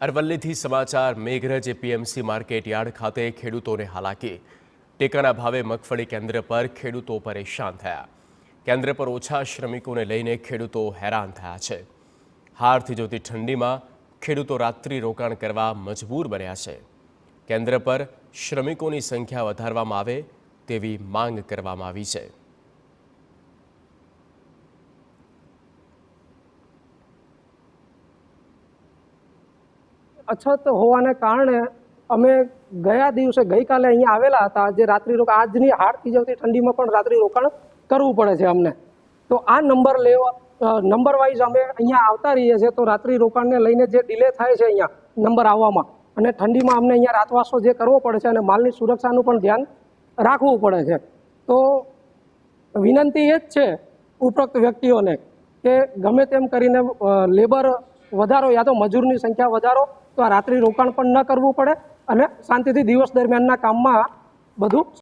અરવલ્લીથી સમાચાર Meghraj APMC market yard ખાતે ખેડૂતોને હાલાકી। ટેકાના ભાવે મગફળી કેન્દ્ર પર ખેડૂતો પરેશાન થયા। કેન્દ્ર પર ઓછા શ્રમિકોને લઈને ખેડૂતો હેરાન થયા છે। હારથી જોતી ઠંડીમાં ખેડૂતો રાત્રિ રોકાણ કરવા મજબૂર બન્યા છે। કેન્દ્ર પર શ્રમિકોની સંખ્યા વધારવામાં આવે તેવી માંગ કરવામાં આવી છે। અછત હોવાને કારણે અમે ગયા દિવસે ગઈકાલે અહીંયા આવેલા હતા। જે રાત્રિ રોકાણ આજની હાડ થીજવતી ઠંડીમાં પણ રાત્રિ રોકાણ કરવું પડે છે અમને। તો આ નંબર વાઇઝ અમે અહીંયા આવતા રહીએ છીએ। તો રાત્રિ રોકાણને લઈને જે ડિલે થાય છે અહીંયા નંબર આવવામાં અને ઠંડીમાં અમને અહીંયા રાતવાસો જે કરવો પડે છે અને માલની સુરક્ષાનું પણ ધ્યાન રાખવું પડે છે। તો વિનંતી એ જ છે ઉપરોક્ત વ્યક્તિઓને કે ગમે તેમ કરીને લેબર વધારો યા તો મજૂરની સંખ્યા વધારો, તો આ રાત્રિ રોકાણ પણ ન કરવું પડે અને શાંતિથી દિવસ દરમિયાનના કામમાં બધું